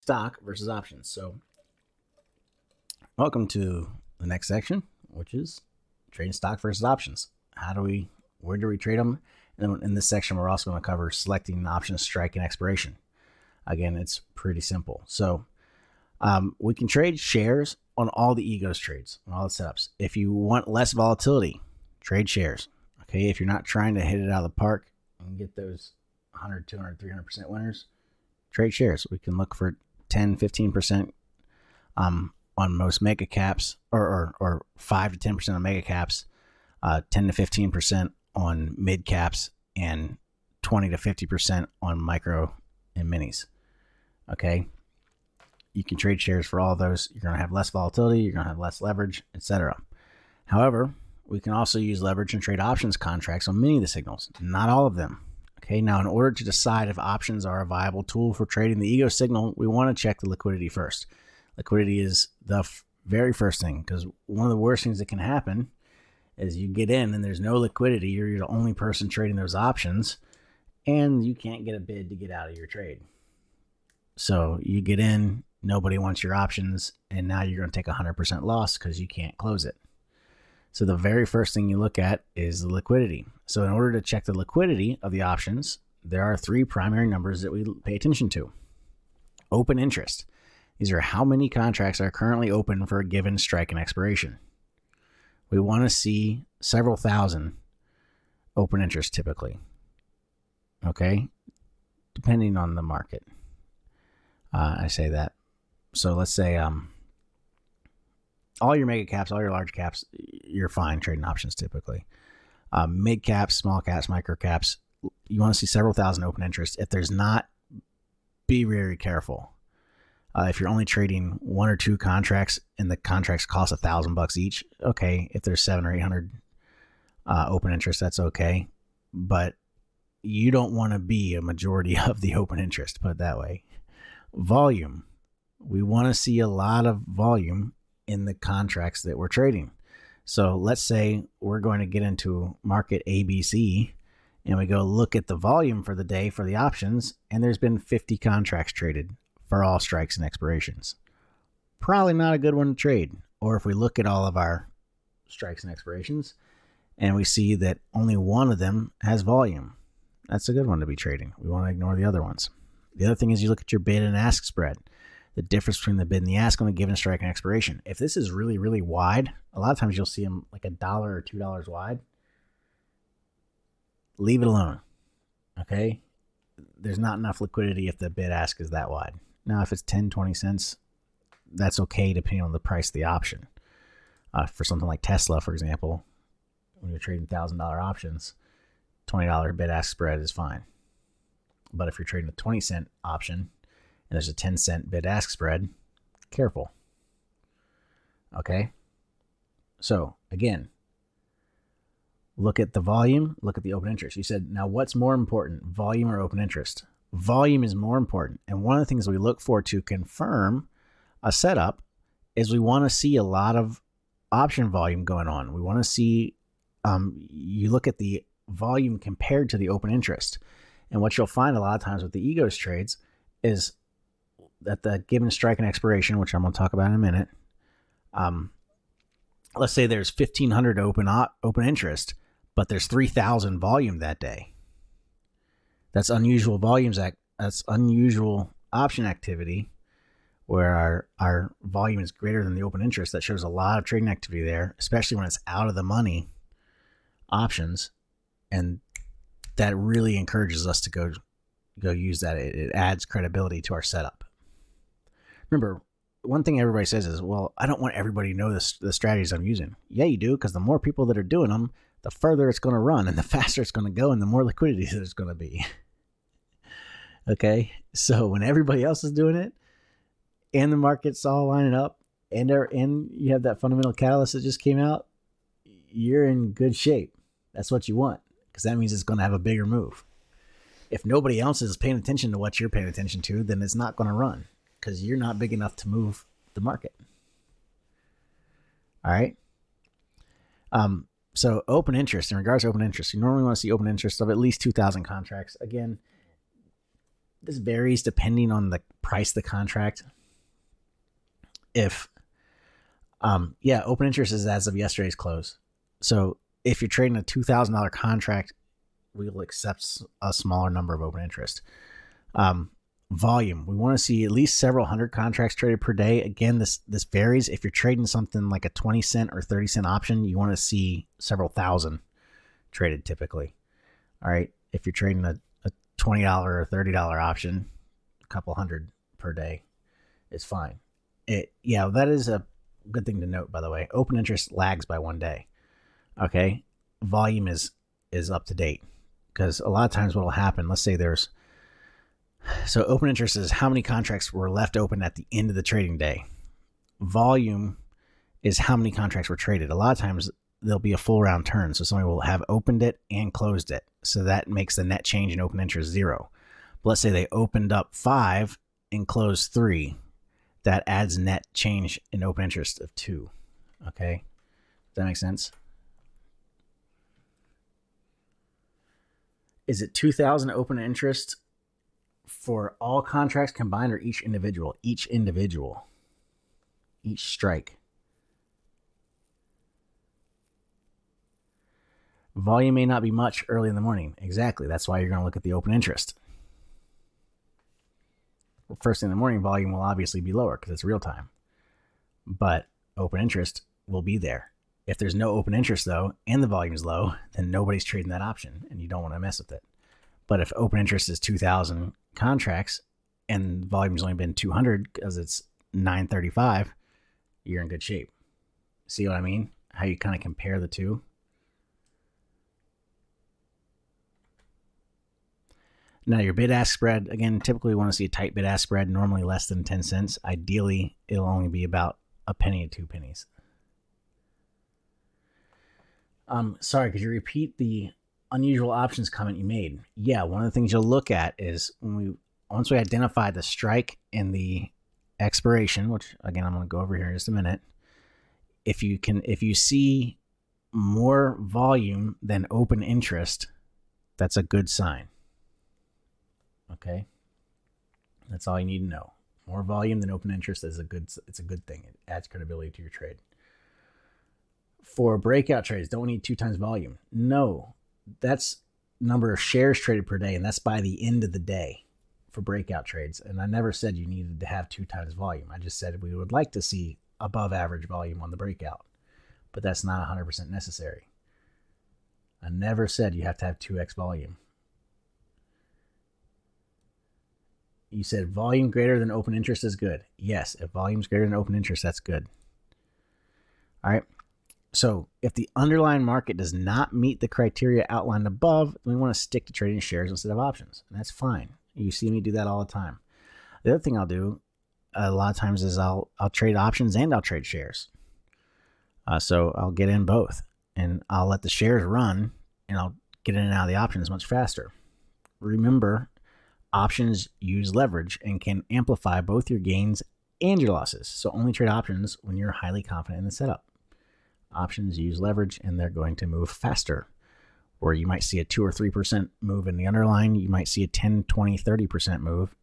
stock versus options. So welcome to the next section, which is trading stock versus options. Where do we trade them? And then in this section, we're also going to cover selecting options, strike, and expiration. Again, it's pretty simple. So we can trade shares on all the EGOS trades, on all the setups. If you want less volatility, trade shares. Okay, if you're not trying to hit it out of the park and get those 100, 200, 300% winners, trade shares. We can look for 10, 15% on most mega caps, or 5 to 10% on mega caps, 10 to 15% on mid caps, and 20 to 50% on micro and minis. Okay, you can trade shares for all of those. You're going to have less volatility, you're going to have less leverage, etc. However, we can also use leverage and trade options contracts on many of the signals, not all of them. Okay, now in order to decide if options are a viable tool for trading the EGOS signal, we want to check the liquidity first. Liquidity is the very first thing, because one of the worst things that can happen is you get in and there's no liquidity. You're the only person trading those options, and you can't get a bid to get out of your trade. So you get in, nobody wants your options, and now you're going to take 100% loss because you can't close it. So the very first thing you look at is the liquidity. So in order to check the liquidity of the options, there are 3 primary numbers that we pay attention to. Open interest. These are how many contracts are currently open for a given strike and expiration. We want to see several thousand open interest typically. Okay? Depending on the market. I say that. So let's say all your mega caps, all your large caps, you're fine trading options typically. Mid caps, small caps, micro caps, you want to see several thousand open interest. If there's not, be very careful. If you're only trading 1 or 2 contracts and the contracts cost $1,000 each, okay. If there's 700 or 800 open interest, that's okay. But you don't want to be a majority of the open interest, put it that way. Volume. We want to see a lot of volume in the contracts that we're trading. So let's say we're going to get into market ABC and we go look at the volume for the day for the options, and there's been 50 contracts traded for all strikes and expirations. Probably not a good one to trade. Or if we look at all of our strikes and expirations and we see that only one of them has volume, that's a good one to be trading. We want to ignore the other ones. The other thing is you look at your bid and ask spread. The difference between the bid and the ask on a given strike and expiration. If this is really, really wide, a lot of times you'll see them like $1 or $2 wide. Leave it alone. Okay? There's not enough liquidity if the bid ask is that wide. Now, if it's 10, 20 cents, that's okay depending on the price of the option. For something like Tesla, for example, when you're trading $1,000 options, $20 bid ask spread is fine. But if you're trading a 20-cent option and there's a 10-cent bid-ask spread, careful. Okay? So, again, look at the volume, look at the open interest. You said, now what's more important, volume or open interest? Volume is more important. And one of the things we look for to confirm a setup is we want to see a lot of option volume going on. We want to see, you look at the volume compared to the open interest. And what you'll find a lot of times with the EGOS trades is that the given strike and expiration, which I'm going to talk about in a minute, let's say there's 1,500 open interest, but there's 3,000 volume that day. That's unusual volumes. That's unusual option activity where our volume is greater than the open interest. That shows a lot of trading activity there, especially when it's out of the money options. And that really encourages us to go use that. It adds credibility to our setup. Remember, one thing everybody says is, well, I don't want everybody to know the strategies I'm using. Yeah, you do, because the more people that are doing them, the further it's going to run and the faster it's going to go and the more liquidity there's going to be. Okay, so when everybody else is doing it and the market's all lining up and you have that fundamental catalyst that just came out, you're in good shape. That's what you want, because that means it's going to have a bigger move. If nobody else is paying attention to what you're paying attention to, then it's not going to run because you're not big enough to move the market. All right. So open interest, in regards to open interest, you normally want to see open interest of at least 2,000 contracts. Again, this varies depending on the price of the contract. If, open interest is as of yesterday's close. So if you're trading a $2,000 contract, we'll accept a smaller number of open interest. Volume, we want to see at least several hundred contracts traded per day. Again, this varies. If you're trading something like a 20 cent or 30 cent option, you want to see several thousand traded typically. All right. If you're trading a $20 or $30 option, a couple hundred per day is fine. That is a good thing to note, by the way. Open interest lags by 1 day. Okay. Volume is up to date, because a lot of times what will happen, let's say so open interest is how many contracts were left open at the end of the trading day. Volume is how many contracts were traded. A lot of times there'll be a full round turn. So somebody will have opened it and closed it. So that makes the net change in open interest 0. But let's say they opened up 5 and closed 3. That adds net change in open interest of 2. Okay. Does that make sense? Is it 2,000 open interest for all contracts combined, or each individual? Each strike. Volume may not be much early in the morning. Exactly. That's why you're going to look at the open interest. Well, first thing in the morning, volume will obviously be lower because it's real time. But open interest will be there. If there's no open interest, though, and the volume is low, then nobody's trading that option, and you don't want to mess with it. But if open interest is 2,000 contracts and volume's only been 200 because it's 935, you're in good shape. See what I mean? How you kind of compare the two. Now your bid-ask spread, again, typically we want to see a tight bid-ask spread, normally less than 10 cents. Ideally, it'll only be about a penny to 2 pennies. Sorry, could you repeat the unusual options comment you made? Yeah, one of the things you'll look at is once we identify the strike and the expiration, which again I'm going to go over here in just a minute. If you see more volume than open interest, that's a good sign. Okay, that's all you need to know. More volume than open interest is it's a good thing. It adds credibility to your trade. For breakout trades, don't we need 2 times volume? No, that's number of shares traded per day, and that's by the end of the day for breakout trades. And I never said you needed to have 2 times volume. I just said we would like to see above average volume on the breakout, but that's not 100% necessary. I never said you have to have 2x volume. You said volume greater than open interest is good. Yes, if volume's greater than open interest, that's good. All right. So if the underlying market does not meet the criteria outlined above, then we want to stick to trading shares instead of options. And that's fine. You see me do that all the time. The other thing I'll do a lot of times is I'll trade options and I'll trade shares. So I'll get in both, and I'll let the shares run, and I'll get in and out of the options much faster. Remember, options use leverage and can amplify both your gains and your losses. So only trade options when you're highly confident in the setup. Options use leverage, and they're going to move faster. Or you might see a 2 or 3% move in the underlying. You might see a 10, 20, 30% move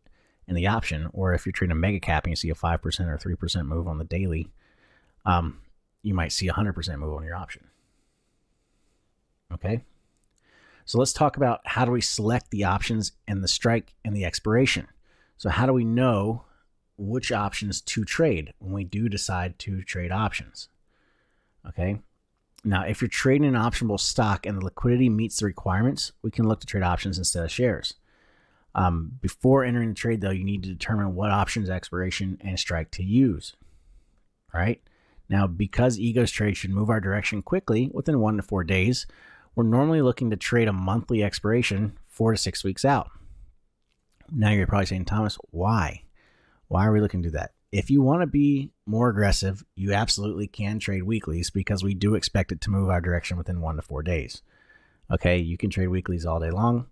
in the option. Or if you're trading a mega cap and you see a 5% or 3% move on the daily, you might see a 100% move on your option. Okay. So let's talk about how do we select the options and the strike and the expiration. So how do we know which options to trade when we do decide to trade options? Okay. Now, if you're trading an optionable stock and the liquidity meets the requirements, we can look to trade options instead of shares. Before entering the trade, though, you need to determine what options, expiration, and strike to use. All right. Now, because Ego's trade should move our direction quickly within 1 to 4 days, we're normally looking to trade a monthly expiration 4 to 6 weeks out. Now you're probably saying, Thomas, why? Why are we looking to do that? If you want to be more aggressive, you absolutely can trade weeklies because we do expect it to move our direction within 1 to 4 days. Okay, you can trade weeklies all day long.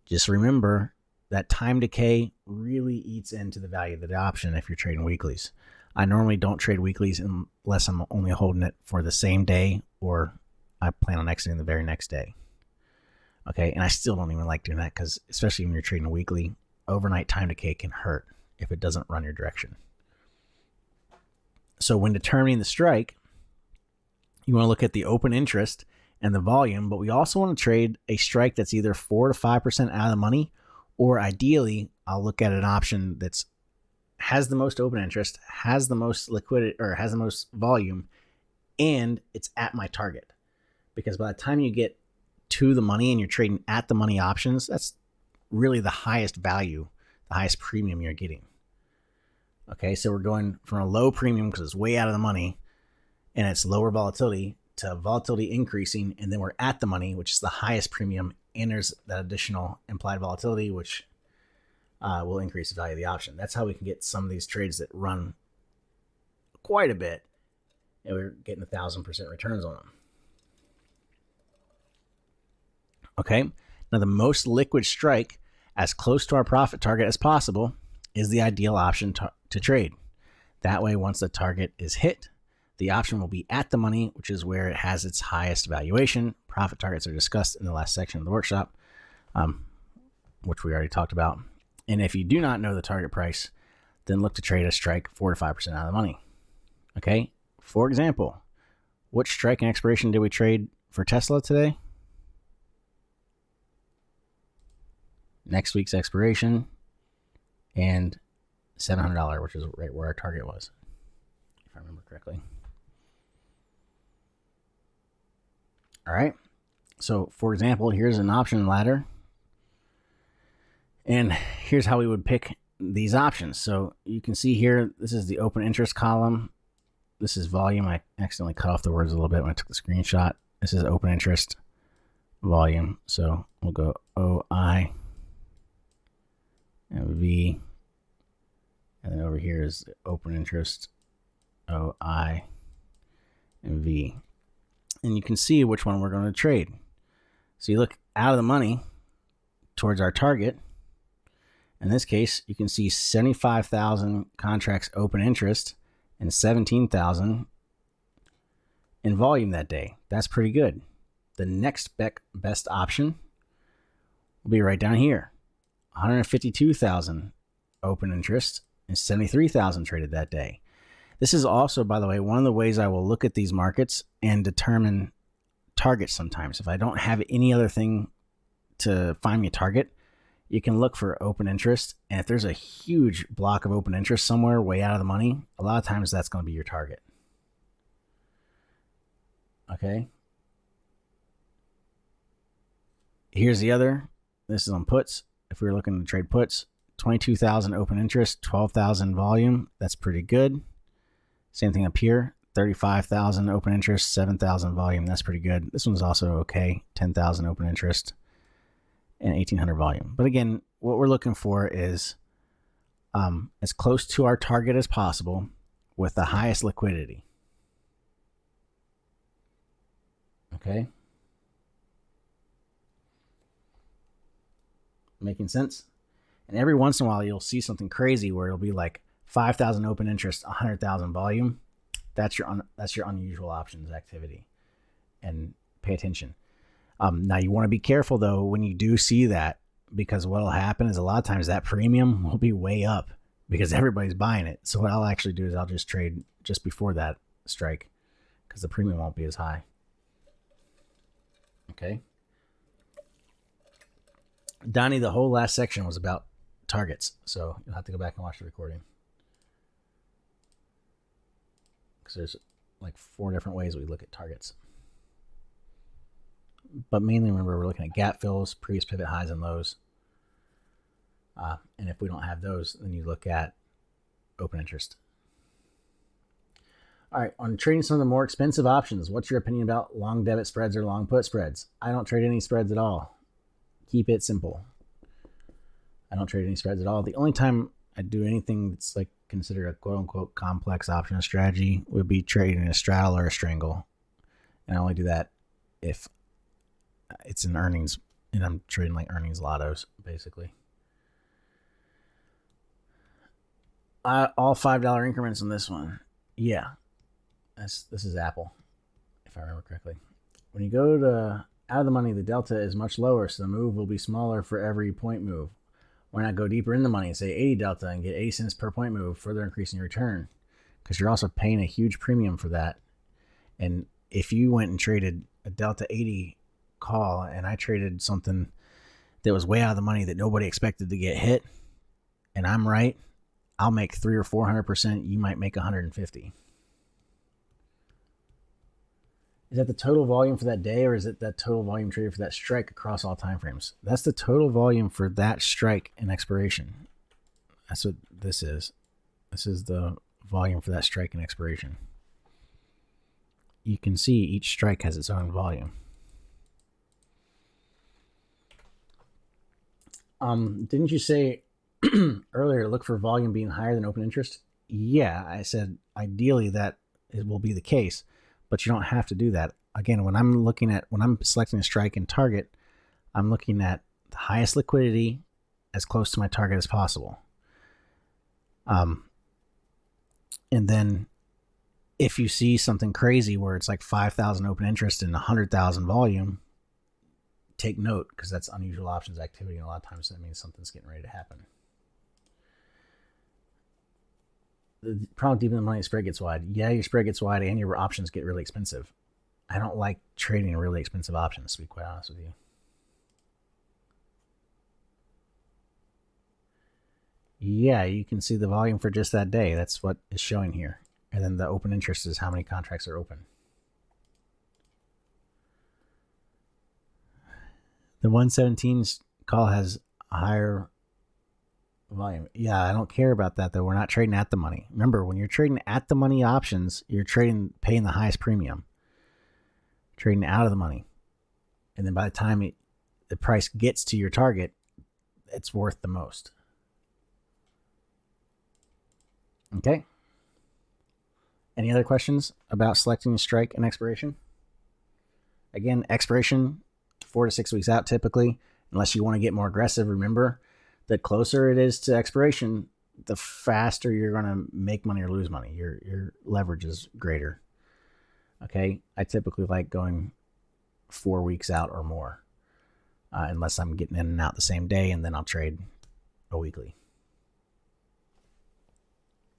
Just remember that time decay really eats into the value of the option if you're trading weeklies. I normally don't trade weeklies unless I'm only holding it for the same day or I plan on exiting the very next day. Okay, and I still don't even like doing that because especially when you're trading a weekly, overnight time decay can hurt if it doesn't run your direction. So when determining the strike, you want to look at the open interest and the volume, but we also want to trade a strike that's either 4 to 5% out of the money, or ideally, I'll look at an option that's has the most open interest, has the most liquidity, or has the most volume, and it's at my target. Because by the time you get to the money and you're trading at the money options, that's really the highest value, the highest premium you're getting. Okay, so we're going from a low premium because it's way out of the money and it's lower volatility to volatility increasing, and then we're at the money, which is the highest premium, and there's that additional implied volatility, which will increase the value of the option. That's how we can get some of these trades that run quite a bit, and we're getting 1,000% returns on them. Okay, now the most liquid strike as close to our profit target as possible is the ideal option to trade. That way, once the target is hit, the option will be at the money, which is where it has its highest valuation. Profit targets are discussed in the last section of the workshop, which we already talked about. And if you do not know the target price, then look to trade a strike 4 to 5% out of the money. Okay, for example, which strike and expiration did we trade for Tesla today? Next week's expiration and $700, which is right where our target was, if I remember correctly. All right, so for example, here's an option ladder, and here's how we would pick these options. So you can see here, this is the open interest column. This is volume. I accidentally cut off the words a little bit when I took the screenshot. This is open interest volume. So we'll go OI and V, and then over here is open interest OI and V. And you can see which one we're going to trade. So you look out of the money towards our target. In this case, you can see 75,000 contracts open interest and 17,000 in volume that day. That's pretty good. The next best option will be right down here. 152,000 open interest and 73,000 traded that day. This is also, by the way, one of the ways I will look at these markets and determine targets sometimes. If I don't have any other thing to find me a target, you can look for open interest. And if there's a huge block of open interest somewhere way out of the money, a lot of times that's going to be your target. Okay. Here's the other. This is on puts. If we were looking to trade puts, 22,000 open interest, 12,000 volume. That's pretty good. Same thing up here, 35,000 open interest, 7,000 volume. That's pretty good. This one's also okay, 10,000 open interest and 1,800 volume. But again, what we're looking for is as close to our target as possible with the highest liquidity. Okay. Making sense? And every once in a while, you'll see something crazy where it'll be like 5,000 open interest, 100,000 volume. That's your unusual options activity, and pay attention. Now you want to be careful though when you do see that, because what'll happen is a lot of times that premium will be way up because everybody's buying it. So what I'll actually do is I'll just trade just before that strike because the premium won't be as high. Okay. Donnie, the whole last section was about targets, so you'll have to go back and watch the recording. Because there's like 4 different ways we look at targets. But mainly, remember, we're looking at gap fills, previous pivot highs and lows. And if we don't have those, then you look at open interest. All right, on trading some of the more expensive options, what's your opinion about long debit spreads or long put spreads? I don't trade any spreads at all. Keep it simple. I don't trade any spreads at all. The only time I do anything that's like considered a quote-unquote complex option strategy would be trading a straddle or a strangle. And I only do that if it's in earnings, and I'm trading like earnings lottos, basically. All $5 increments on this one. Yeah. This is Apple, if I remember correctly. When you go to out of the money, the delta is much lower, so the move will be smaller for every point move. Why not go deeper in the money and say 80 delta and get 80 cents per point move, further increasing your return? Because you're also paying a huge premium for that. And if you went and traded a delta 80 call and I traded something that was way out of the money that nobody expected to get hit, and I'm right, I'll make 300 or 400%. You might make 150. Is that the total volume for that day, or is it that total volume traded for that strike across all time frames? That's the total volume for that strike and expiration. That's what this is. This is the volume for that strike and expiration. You can see each strike has its own volume. Didn't you say earlier look for volume being higher than open interest? Yeah, I said ideally that it will be the case, but you don't have to do that. Again, when I'm selecting a strike and target, I'm looking at the highest liquidity as close to my target as possible. And then if you see something crazy where it's like 5,000 open interest and 100,000 volume, take note, because that's unusual options activity, and a lot of times that means something's getting ready to happen. The problem deep in the money, spread gets wide. Yeah, your spread gets wide and your options get really expensive. I don't like trading really expensive options, to be quite honest with you. Yeah, you can see the volume for just that day. That's what is showing here. And then the open interest is how many contracts are open. The 117 call has a higher volume. Yeah, I don't care about that though. We're not trading at the money. Remember, when you're trading at the money options, you're paying the highest premium. Trading out of the money. And then by the time the price gets to your target, it's worth the most. Okay. Any other questions about selecting strike and expiration? Again, expiration 4 to 6 weeks out typically, unless you want to get more aggressive. Remember, the closer it is to expiration, the faster you're going to make money or lose money. Your leverage is greater. Okay, I typically like going 4 weeks out or more, unless I'm getting in and out the same day, and then I'll trade a weekly.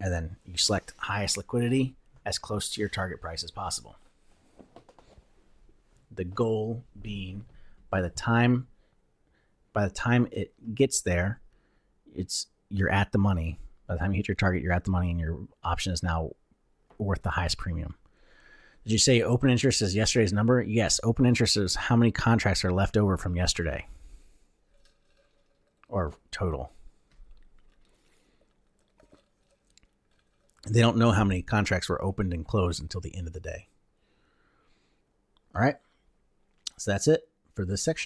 And then you select highest liquidity as close to your target price as possible. The goal being by the time it gets there, you're at the money. By the time you hit your target, you're at the money, and your option is now worth the highest premium. Did you say open interest is yesterday's number? Yes, open interest is how many contracts are left over from yesterday, or total. They don't know how many contracts were opened and closed until the end of the day. All right, so that's it for this section.